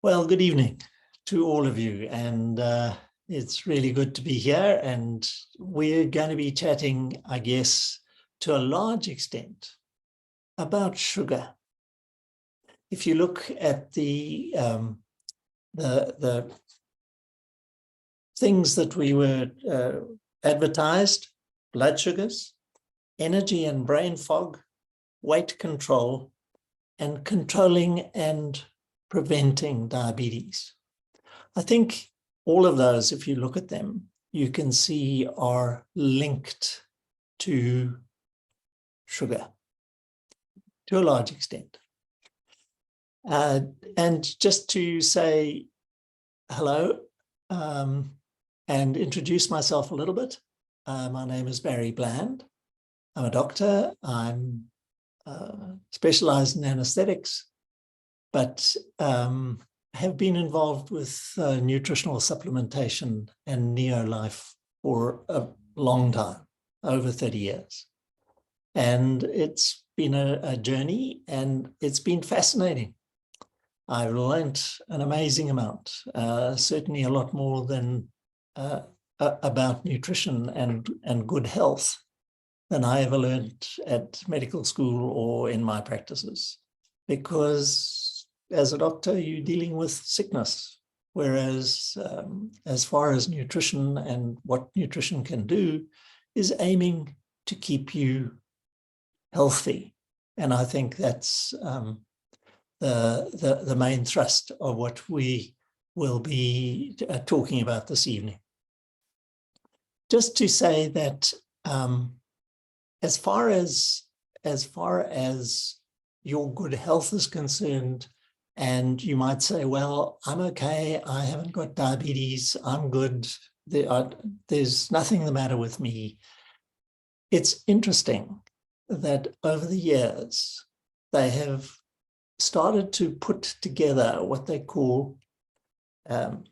Well, good evening to all of you, and it's really good to be here. And we're going to be chatting, I guess, to a large extent about sugar. If you look at the things that we were advertised: blood sugars, energy and brain fog, weight control, and controlling and preventing diabetes. I think all of those, if you look at them, you can see are linked to sugar to a large extent. And just to say hello and introduce myself a little bit, my name is Barry Bland. I'm a doctor. I'm specialized in anesthetics, but have been involved with nutritional supplementation and Neolife for a long time, over 30 years. And it's been a journey, and it's been fascinating. I've learned an amazing amount, certainly a lot more than about nutrition and good health than I ever learned at medical school or in my practices. Because as a doctor, you're dealing with sickness, whereas as far as nutrition and what nutrition can do is aiming to keep you healthy. And I think that's the main thrust of what we will be talking about this evening. Just to say that as far as your good health is concerned, and you might say, well, I'm okay, I haven't got diabetes, I'm good, there's nothing the matter with me. It's interesting that over the years, they have started to put together what they call the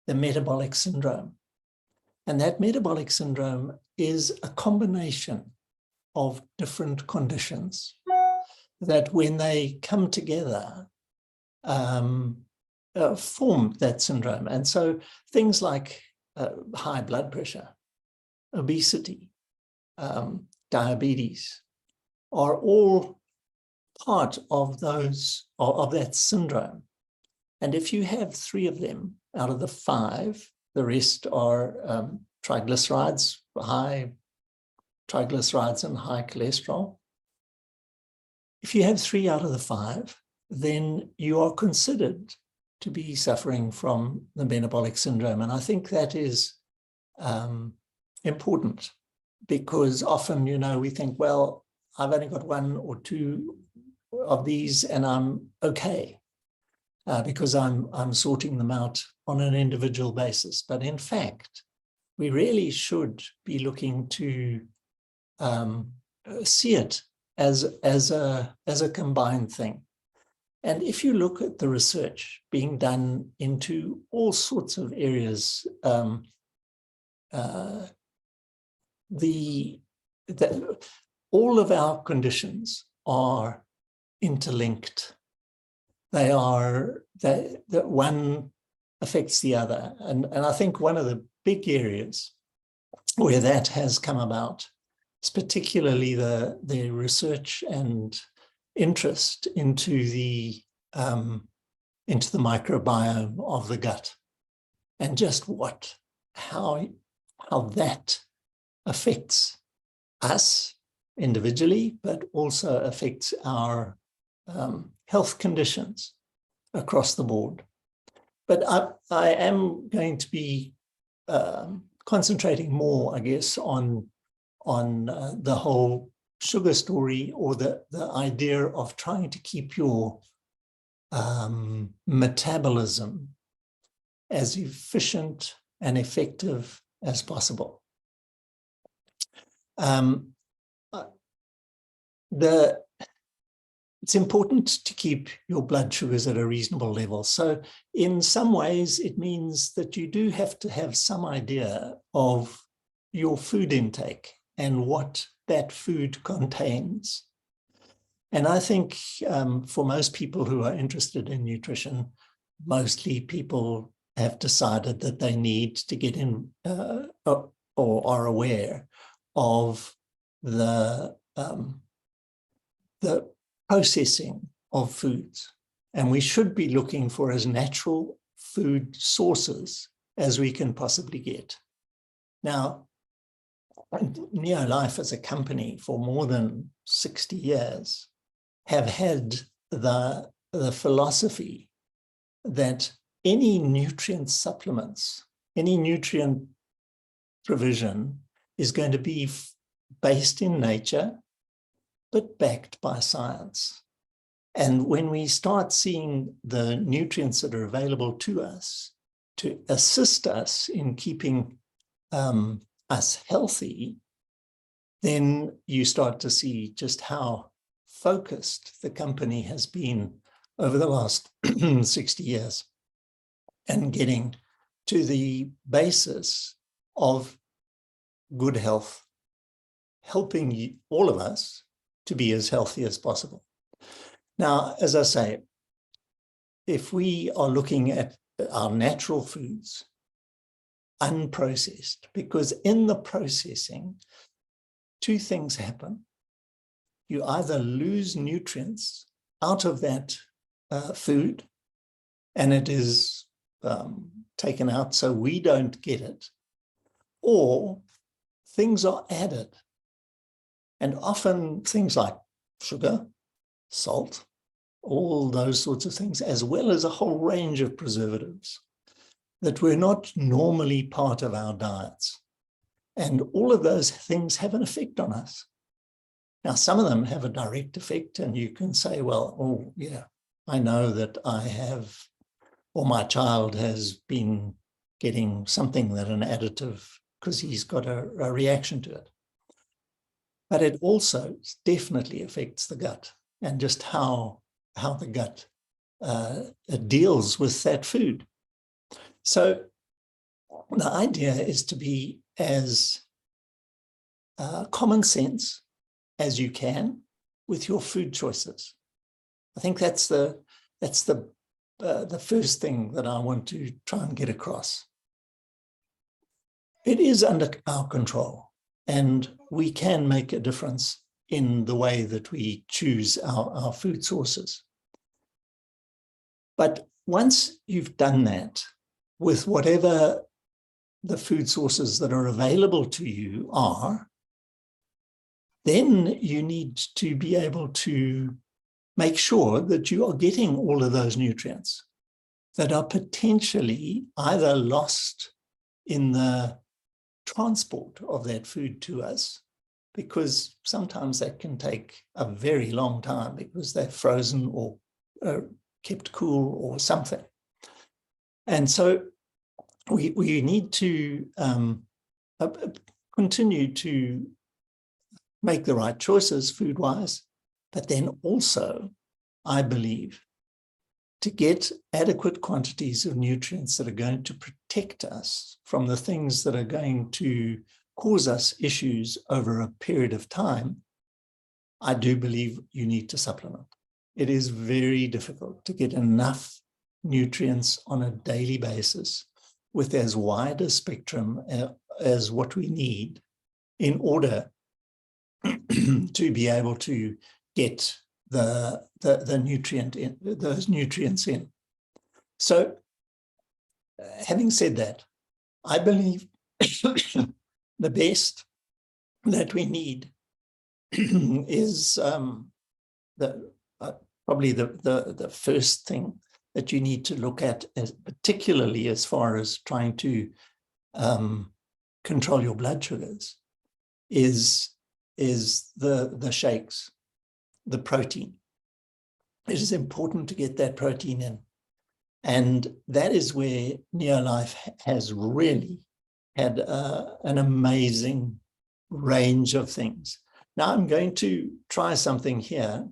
metabolic syndrome. And that metabolic syndrome is a combination of different conditions that, when they come together, form that syndrome. And so things like high blood pressure, obesity, diabetes are all part of that syndrome. And if you have 3 of them out of the 5, the rest are triglycerides, high triglycerides and high cholesterol. If you have 3 out of the 5, then you are considered to be suffering from the metabolic syndrome. And I think that is important, because often, we think, well, I've only got 1 or 2 of these and I'm okay, because I'm sorting them out on an individual basis. But in fact, we really should be looking to see it as a combined thing. And if you look at the research being done into all sorts of areas, all of our conditions are interlinked. That one affects the other. And I think one of the big areas where that has come about is particularly the research and interest into the microbiome of the gut, and just how that affects us individually, but also affects our health conditions across the board. But I am going to be concentrating more, I guess, on the whole sugar story, or the idea of trying to keep your metabolism as efficient and effective as possible. It's important to keep your blood sugars at a reasonable level. So in some ways, it means that you do have to have some idea of your food intake and what that food contains. And I think for most people who are interested in nutrition, mostly people have decided that they need to get in or are aware of the processing of foods. And we should be looking for as natural food sources as we can possibly get. Now, Neolife as a company for more than 60 years have had the philosophy that any nutrient supplements, any nutrient provision is going to be based in nature, but backed by science. And when we start seeing the nutrients that are available to us to assist us in keeping us healthy, then you start to see just how focused the company has been over the last 60 years and getting to the basis of good health, helping all of us to be as healthy as possible. Now, as I say, if we are looking at our natural foods, unprocessed, because in the processing, two things happen. You either lose nutrients out of that food, and it is taken out so we don't get it, or things are added. And often things like sugar, salt, all those sorts of things, as well as a whole range of preservatives that were not normally part of our diets. And all of those things have an effect on us. Now, some of them have a direct effect, and you can say, well, oh, yeah, I know that I have, or my child has been getting something that an additive, because he's got a reaction to it. But it also definitely affects the gut and just how the gut deals with that food. So the idea is to be as common sense as you can with your food choices. I think that's the first thing that I want to try and get across. It is under our control, and we can make a difference in the way that we choose our food sources. But once you've done that with whatever the food sources that are available to you are, then you need to be able to make sure that you are getting all of those nutrients that are potentially either lost in the transport of that food to us, because sometimes that can take a very long time because they're frozen or kept cool or something. And so we need to continue to make the right choices food-wise, but then also, I believe, to get adequate quantities of nutrients that are going to protect us from the things that are going to cause us issues over a period of time, I do believe you need to supplement. It is very difficult to get enough nutrients on a daily basis with as wide a spectrum as what we need in order to be able to get the nutrient in, those nutrients in. So, having said that, I believe the best that we need is probably the first thing that you need to look at, particularly as far as trying to control your blood sugars, is the shakes, the protein. It is important to get that protein in. And that is where Neolife has really had an amazing range of things. Now I'm going to try something here,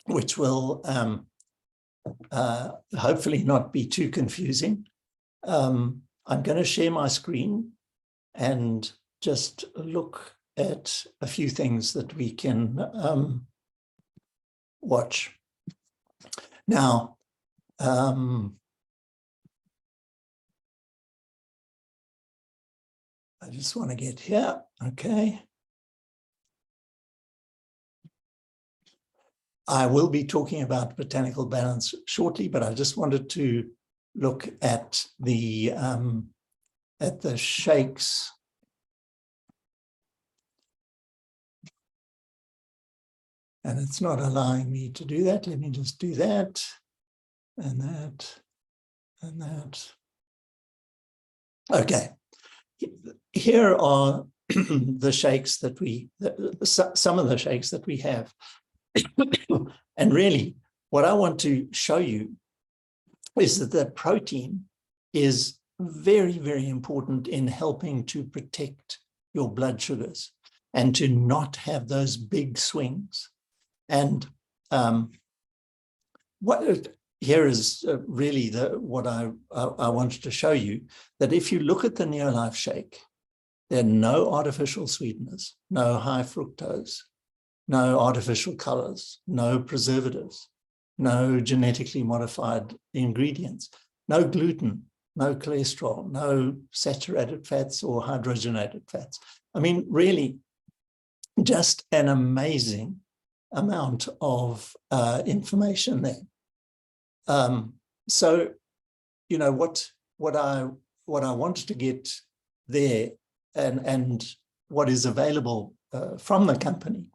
which will hopefully not be too confusing. I'm going to share my screen and just look at a few things that we can watch. Now, I just want to get here. Okay. I will be talking about botanical balance shortly, but I just wanted to look at the shakes. And it's not allowing me to do that. Let me just do that and that and that. Okay. Here are the shakes that some of the shakes that we have. And really, what I want to show you is that the protein is very, very important in helping to protect your blood sugars and to not have those big swings. And here is really what I wanted to show you, that if you look at the Neolife shake, there are no artificial sweeteners, no high fructose, no artificial colors, no preservatives, no genetically modified ingredients, no gluten, no cholesterol, no saturated fats or hydrogenated fats. I mean, really, just an amazing amount of information there. So, you know, what I wanted to get there and what is available from the company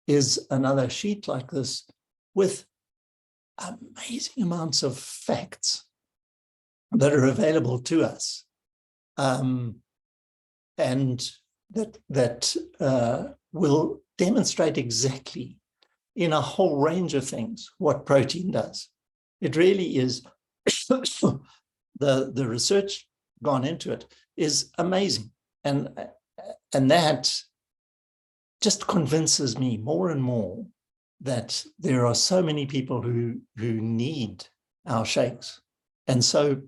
is another sheet like this with amazing amounts of facts that are available to us, and that will demonstrate exactly in a whole range of things what protein does. It really is, the research gone into it is amazing. And that just convinces me more and more that there are so many people who need our shakes. And so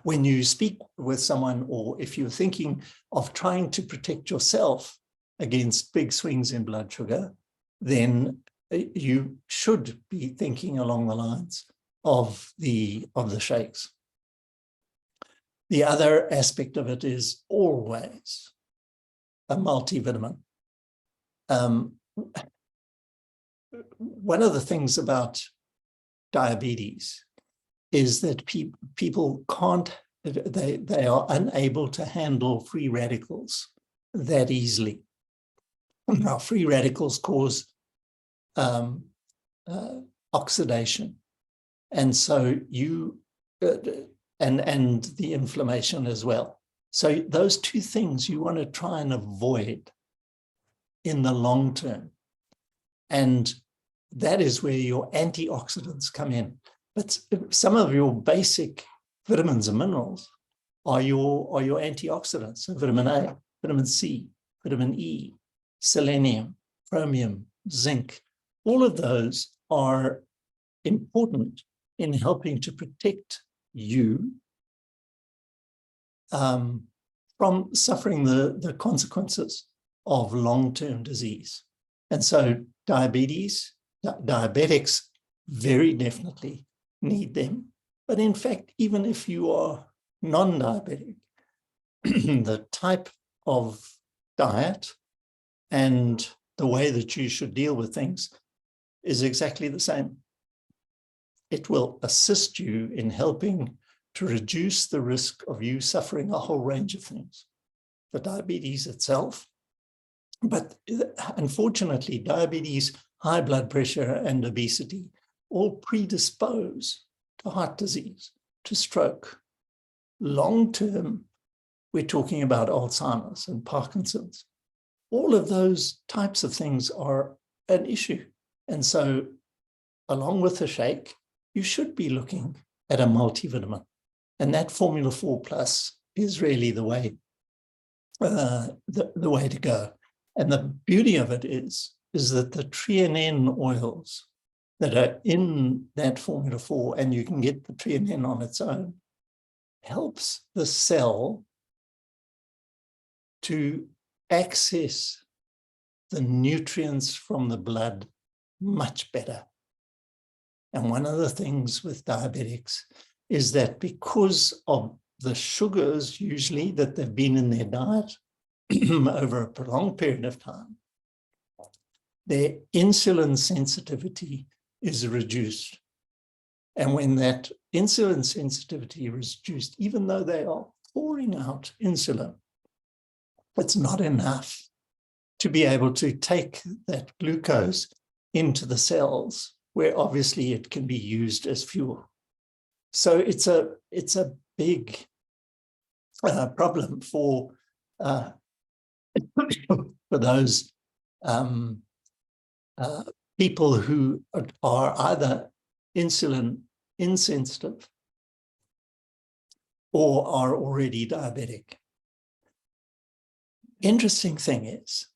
when you speak with someone, or if you're thinking of trying to protect yourself against big swings in blood sugar, then you should be thinking along the lines of the shakes. The other aspect of it is always a multivitamin. One of the things about diabetes is that people can't, they are unable to handle free radicals that easily. Now, free radicals cause oxidation, and so and the inflammation as well. So those two things you want to try and avoid in the long term, and that is where your antioxidants come in. But some of your basic vitamins and minerals are your antioxidants. So vitamin A, vitamin C, vitamin E, selenium, chromium, zinc. All of those are important in helping to protect you from suffering the consequences of long-term disease. And so diabetics very definitely need them. But in fact, even if you are non-diabetic, the type of diet and the way that you should deal with things is exactly the same. It will assist you in helping to reduce the risk of you suffering a whole range of things, the diabetes itself. But unfortunately, diabetes, high blood pressure, and obesity all predispose to heart disease, to stroke. Long-term, we're talking about Alzheimer's and Parkinson's. All of those types of things are an issue. And so along with the shake, you should be looking at a multivitamin. And that Formula 4 Plus is really the way, the way to go. And the beauty of it is that the treonine oils that are in that Formula 4, and you can get the treonine on its own, helps the cell to access the nutrients from the blood much better. And one of the things with diabetics is that because of the sugars usually that they've been in their diet over a prolonged period of time, their insulin sensitivity is reduced. And when that insulin sensitivity is reduced, even though they are pouring out insulin, it's not enough to be able to take that glucose into the cells, where obviously it can be used as fuel. So it's a big problem for those people who are either insulin insensitive or are already diabetic. Interesting thing is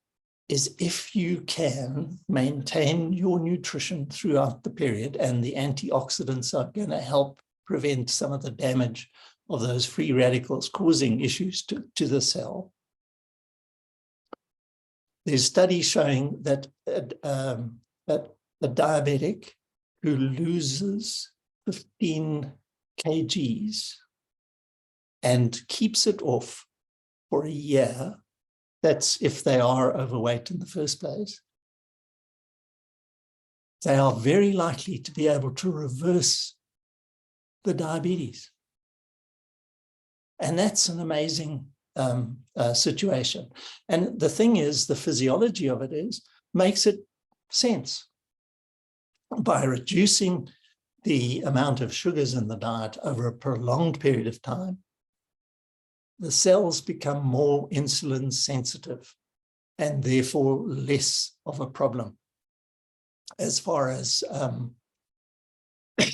if you can maintain your nutrition throughout the period, and the antioxidants are going to help prevent some of the damage of those free radicals causing issues to the cell. There's studies showing that a diabetic who loses 15 kgs and keeps it off for a year, that's if they are overweight in the first place, they are very likely to be able to reverse the diabetes. And that's an amazing situation. And the thing is, the physiology of it makes it sense. By reducing the amount of sugars in the diet over a prolonged period of time, the cells become more insulin sensitive and therefore less of a problem. As far as, beg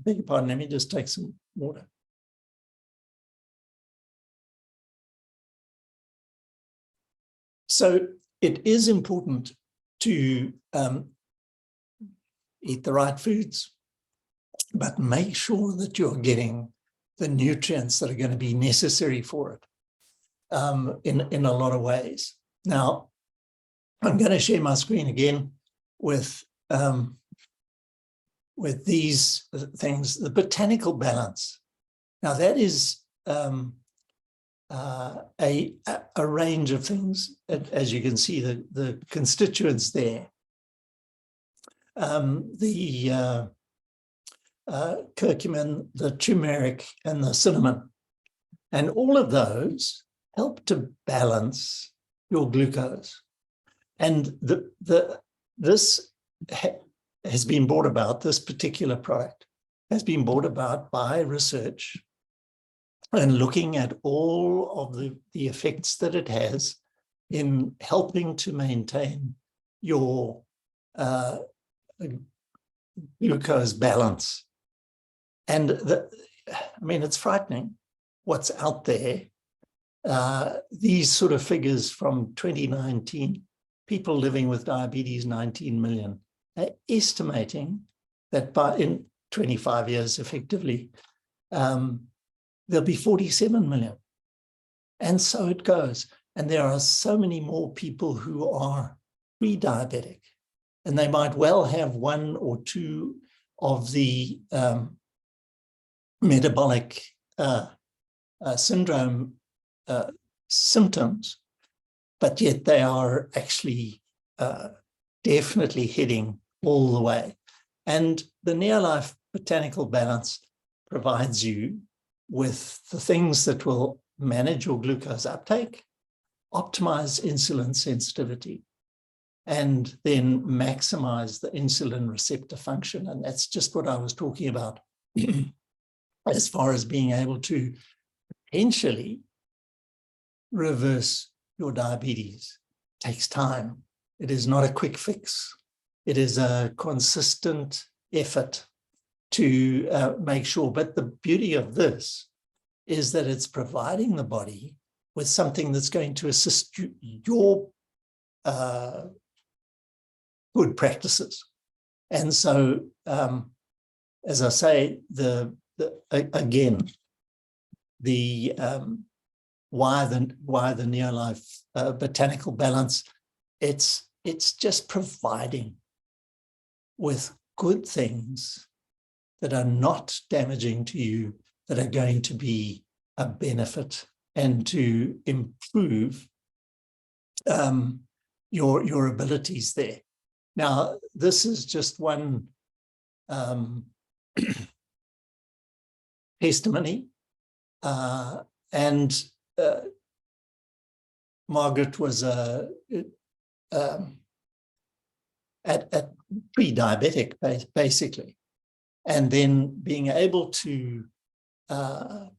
your pardon, let me just take some water. So it is important to eat the right foods, but make sure that you're getting the nutrients that are going to be necessary for it in a lot of ways. Now, I'm going to share my screen again with these things, the botanical balance. Now, that is a range of things, as you can see, the constituents there. The curcumin, the turmeric, and the cinnamon. And all of those help to balance your glucose. And this has been brought about, this particular product has been brought about by research and looking at all of the effects that it has in helping to maintain your glucose balance. And I mean, it's frightening what's out there. These sort of figures from 2019, people living with diabetes, 19 million, they're estimating that in 25 years, effectively, there'll be 47 million. And so it goes. And there are so many more people who are pre-diabetic, and they might well have one or two of the metabolic syndrome symptoms, but yet they are actually definitely heading all the way. And the Neolife Botanical Balance provides you with the things that will manage your glucose uptake, optimize insulin sensitivity, and then maximize the insulin receptor function. And that's just what I was talking about as far as being able to potentially reverse your diabetes. It takes time. It is not a quick fix. It is a consistent effort to make sure. But the beauty of this is that it's providing the body with something that's going to assist your good practices. And so, as I say, why the Neolife Botanical Balance, it's just providing with good things that are not damaging to you, that are going to be a benefit and to improve your abilities there. Now, this is just one testimony, and Margaret was at pre-diabetic, basically, and then being able to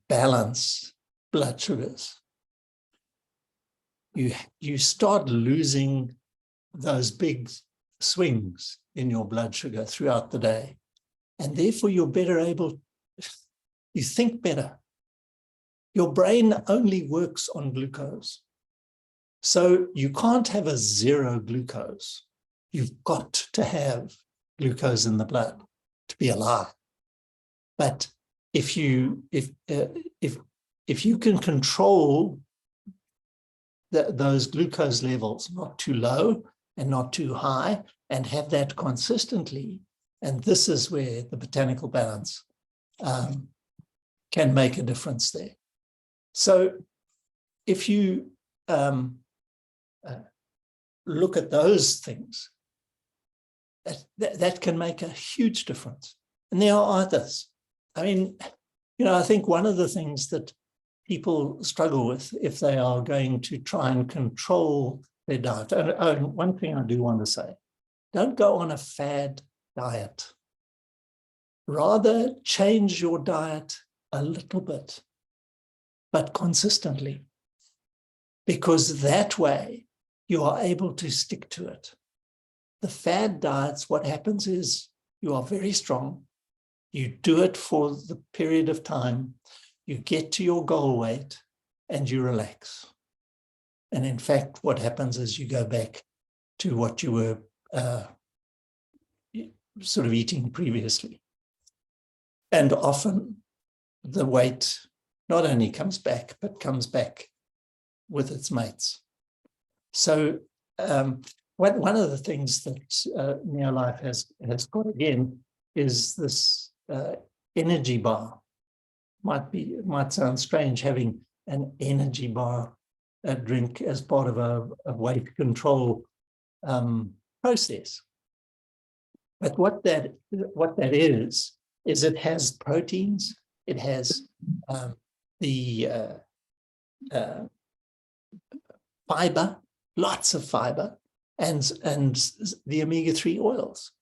balance blood sugars. You start losing those big swings in your blood sugar throughout the day, and therefore you're better able, you think better. Your brain only works on glucose. So you can't have a zero glucose. You've got to have glucose in the blood to be alive. But if you can control those glucose levels, not too low and not too high, and have that consistently, and this is where the botanical balance can make a difference there. So if you look at those things, that can make a huge difference. And there are others. I mean, I think one of the things that people struggle with if they are going to try and control their diet, and one thing I do want to say, don't go on a fad diet. Rather change your diet a little bit, but consistently, because that way you are able to stick to it. The fad diets, what happens is you are very strong. You do it for the period of time, you get to your goal weight, and you relax. And in fact, what happens is you go back to what you were sort of eating previously. And often the weight not only comes back, but comes back with its mates. So one of the things that Neolife has got again is this energy bar. It might sound strange having an energy bar drink as part of a weight control process. But what that is it has proteins, it has the fiber, lots of fiber, and the omega-3 oils.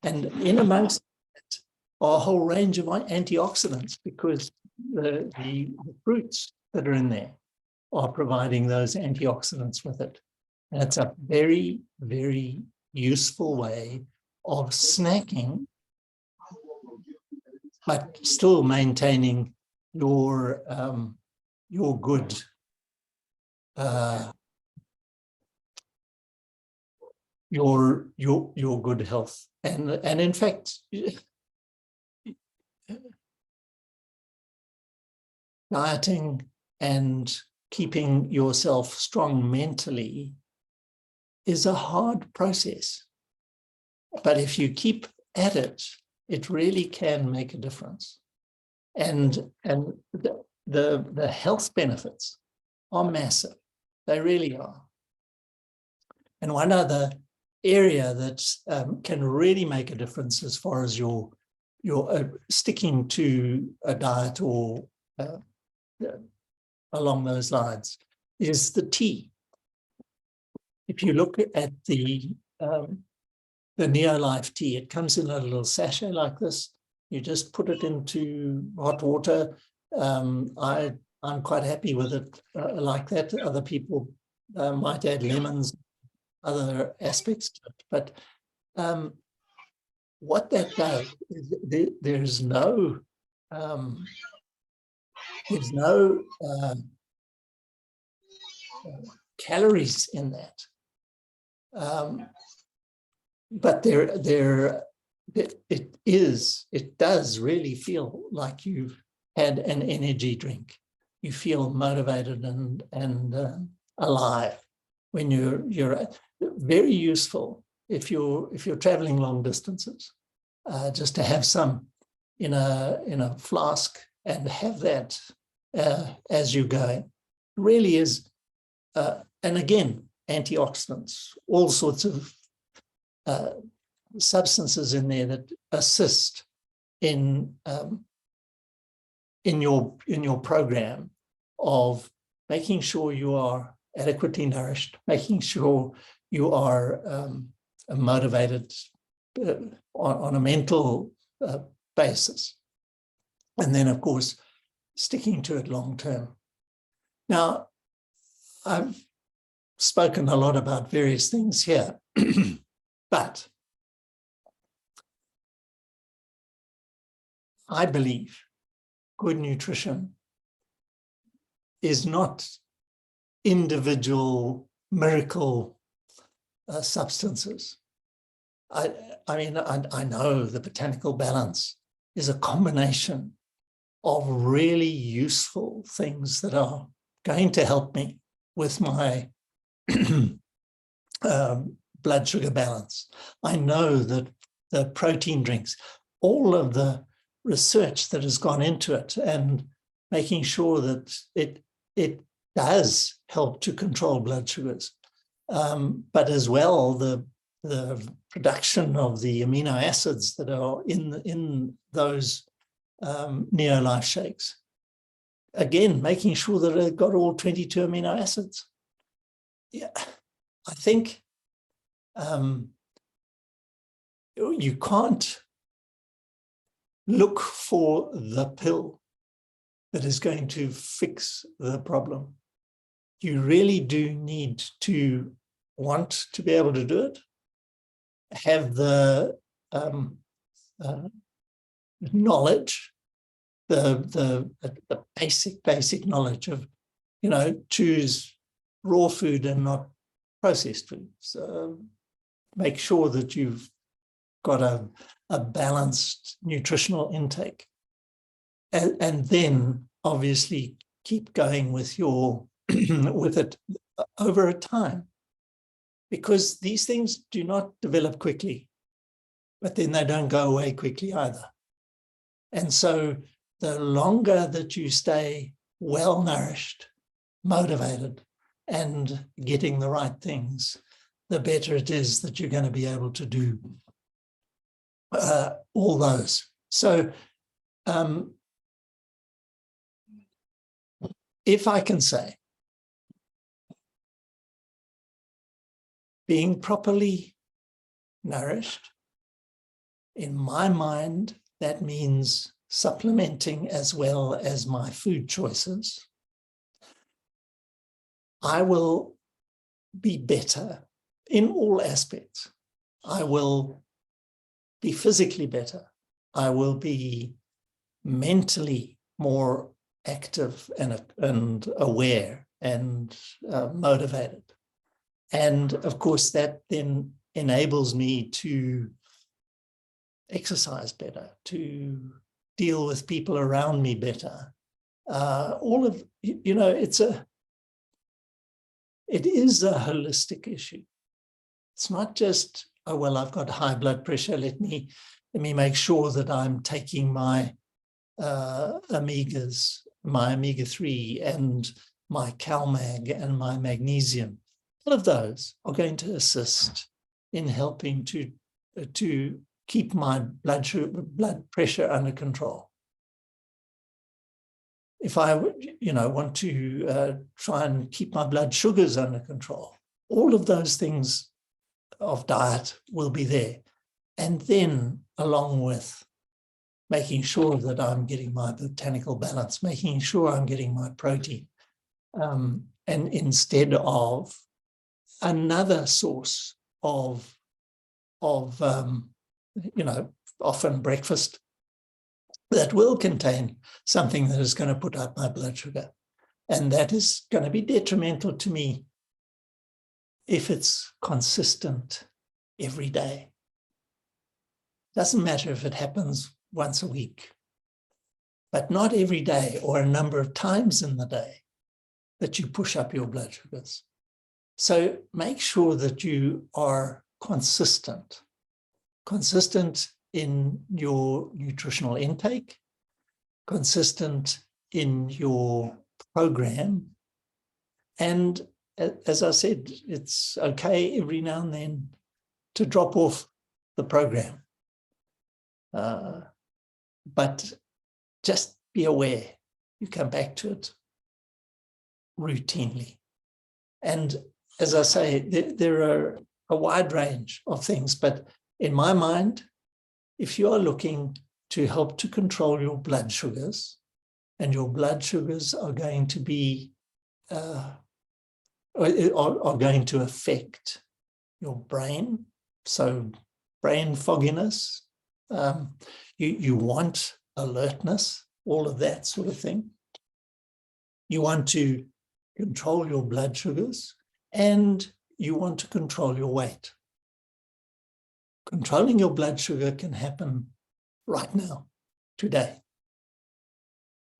And in amongst it are a whole range of antioxidants, because the fruits that are in there are providing those antioxidants with it. And it's a very, very useful way of snacking, but still maintaining your good your good health. And in fact, dieting and keeping yourself strong mentally is a hard process. But if you keep at it, it really can make a difference. And the health benefits are massive. They really are. And one other area that can really make a difference as far as your sticking to a diet or along those lines is the tea. If you look at the Neolife tea, it comes in a little sachet like this. You just put it into hot water. I'm quite happy with it like that. Other people might add lemons, other aspects to it. But what that does is there's no calories in that. But it does really feel like you've had an energy drink. You feel motivated and alive when you're very useful if you're traveling long distances, just to have some in a flask and have that as you go. Really is, and again, antioxidants, all sorts of substances in there that assist in your program of making sure you are adequately nourished, making sure you are motivated on a mental basis, and then of course sticking to it long term. Now, I've spoken a lot about various things here, but I believe good nutrition is not individual miracle substances. I mean, I know the botanical balance is a combination of really useful things that are going to help me with my blood sugar balance. I know that the protein drinks, all of the research that has gone into it and making sure that it does help to control blood sugars, but as well the production of the amino acids that are in those Neolife shakes. Again, making sure that they've got all 22 amino acids. Yeah, I think you can't look for the pill that is going to fix the problem. You really do need to want to be able to do it, have the knowledge, the basic knowledge of, choose raw food and not processed food. So make sure that you've got a balanced nutritional intake. And then obviously keep going with with it over a time, because these things do not develop quickly, but then they don't go away quickly either. And so the longer that you stay well nourished, motivated, and getting the right things, the better it is that you're going to be able to do all those. So if I can say, being properly nourished, in my mind, that means supplementing as well as my food choices. I will be better in all aspects. I will be physically better. I will be mentally more active and aware and motivated. And of course, that then enables me to exercise better, to deal with people around me better. All of, it is a holistic issue. It's not just, oh, well, I've got high blood pressure. Let me make sure that I'm taking my omegas, my omega-3 and my CalMag and my magnesium. All of those are going to assist in helping to keep my blood pressure under control. If I want to try and keep my blood sugars under control, all of those things of diet will be there. And then along with making sure that I'm getting my botanical balance, making sure I'm getting my protein, and instead of another source of often breakfast that will contain something that is going to put up my blood sugar. And that is going to be detrimental to me if it's consistent every day. Doesn't matter if it happens once a week, but not every day or a number of times in the day that you push up your blood sugars. So make sure that you are consistent in your nutritional intake, consistent in your program. And as I said, it's okay every now and then to drop off the program. But just be aware, you come back to it routinely. And as I say, there are a wide range of things, but in my mind, if you are looking to help to control your blood sugars, and your blood sugars are going to be, are going to affect your brain, so brain fogginess, you want alertness, all of that sort of thing. You want to control your blood sugars, and you want to control your weight. Controlling your blood sugar can happen right now, today.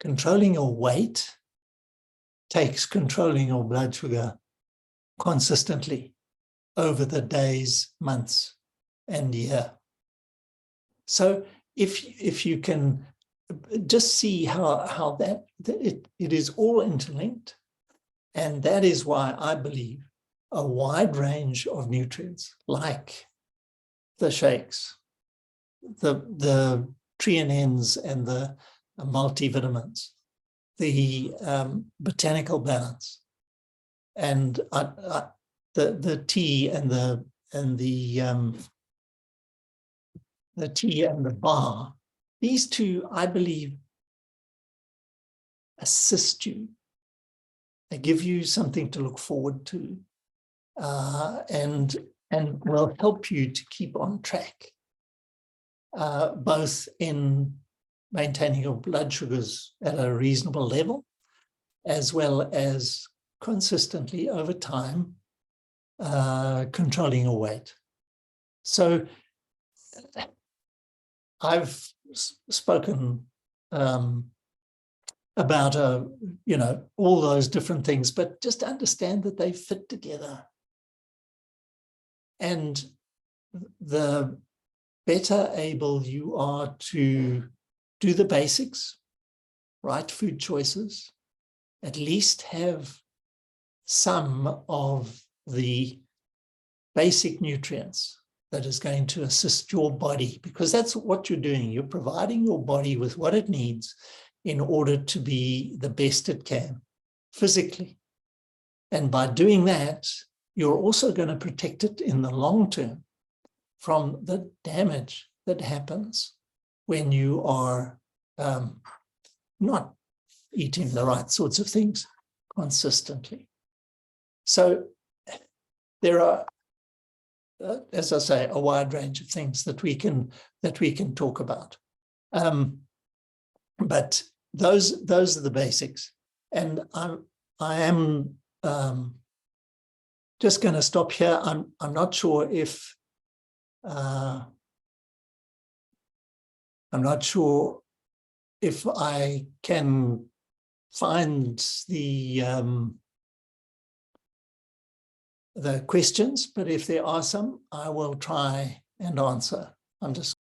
Controlling your weight takes controlling your blood sugar consistently over the days, months, and year. So if you can just see how it is all interlinked, and that is why I believe a wide range of nutrients like the shakes, the treonins and the multivitamins, the botanical balance, and the tea and the tea and the bar. These two, I believe, assist you. They give you something to look forward to, and will help you to keep on track, both in maintaining your blood sugars at a reasonable level, as well as consistently over time, controlling your weight. So I've spoken about, all those different things, but just understand that they fit together. And the better able you are to do the basics, right food choices, at least have some of the basic nutrients that is going to assist your body, because that's what you're doing. You're providing your body with what it needs in order to be the best it can physically. And by doing that, you're also going to protect it in the long term from the damage that happens when you are not eating the right sorts of things consistently. So there are, as I say, a wide range of things that we can talk about. But those are the basics. And I am just going to stop here. I'm not sure if I can find the questions, but if there are some, I will try and answer. I'm just